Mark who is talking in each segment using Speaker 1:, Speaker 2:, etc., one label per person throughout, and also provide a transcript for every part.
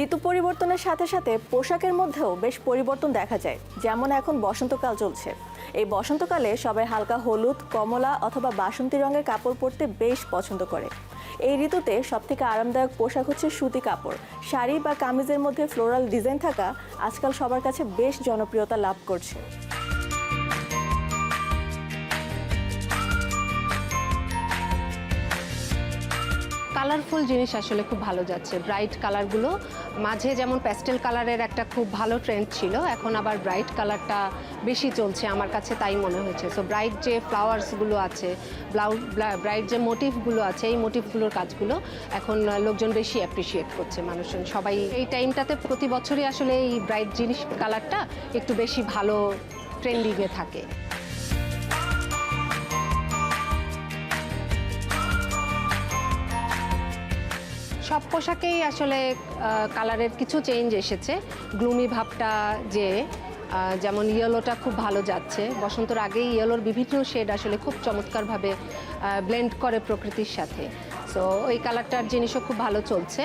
Speaker 1: ঋতু পরিবর্তনের সাথে সাথে পোশাকের মধ্যেও বেশ পরিবর্তন দেখা যায়। যেমন এখন বসন্তকাল চলছে, এই বসন্তকালে সবাই হালকা হলুদ, কমলা অথবা বাসন্তী রঙের কাপড় পরতে বেশ পছন্দ করে। এই ঋতুতে সবথেকে আরামদায়ক পোশাক হচ্ছে সুতি কাপড়। শাড়ি বা কামিজের মধ্যে ফ্লোরাল ডিজাইন থাকা আজকাল সবার কাছে বেশ জনপ্রিয়তা লাভ করছে।
Speaker 2: কালারফুল জিনিস আসলে খুব ভালো যাচ্ছে। ব্রাইট কালারগুলো, মাঝে যেমন প্যাস্টেল কালারের একটা খুব ভালো ট্রেন্ড ছিল, এখন আবার ব্রাইট কালারটা বেশি চলছে, আমার কাছে তাই মনে হয়েছে। সো ব্রাইট যে ফ্লাওয়ার্সগুলো আছে, ব্রাইট যে মোটিভগুলো আছে, এই মোটিভগুলোর কাজগুলো এখন লোকজন বেশি অ্যাপ্রিসিয়েট করছে। মানুষজন সবাই এই টাইমটাতে প্রতি বছরই আসলে এই ব্রাইট জিনিস কালারটা একটু বেশি ভালো ট্রেন্ডিংয়ে থাকে। সব পোশাকেই আসলে কালারের কিছু চেঞ্জ এসেছে। গ্লুমি ভাবটা যেমন ইয়েলোটা খুব ভালো যাচ্ছে, বসন্তর আগেই ইয়েলোর বিভিন্ন শেড আসলে খুব চমৎকারভাবে ব্লেন্ড করে প্রকৃতির সাথে। সো ওই কালারটার জিনিসও খুব ভালো চলছে।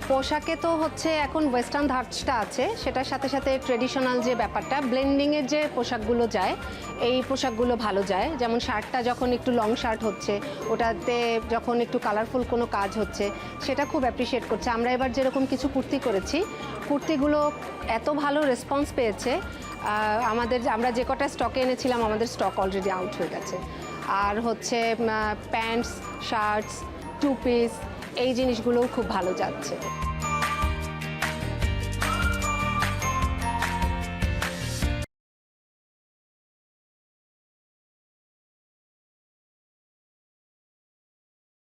Speaker 2: পোশাকে তো হচ্ছে এখন ওয়েস্টার্ন ধাঁচটা আছে, সেটার সাথে সাথে ট্রেডিশনাল যে ব্যাপারটা, ব্লেন্ডিংয়ের যে পোশাকগুলো যায়, এই পোশাকগুলো ভালো যায়। যেমন শার্টটা যখন একটু লং শার্ট হচ্ছে, ওটাতে যখন একটু কালারফুল কোনো কাজ হচ্ছে, সেটা খুব অ্যাপ্রিসিয়েট করছে। আমরা এবার যেরকম কিছু কুর্তি করেছি, কুর্তিগুলো এত ভালো রেসপন্স পেয়েছে, আমরা যে কটা স্টকে এনেছিলাম, আমাদের স্টক অলরেডি আউট হয়ে গেছে। আর হচ্ছে প্যান্টস, শার্টস, টু পিস, এই জিনিসগুলোও খুব ভালো যাচ্ছে।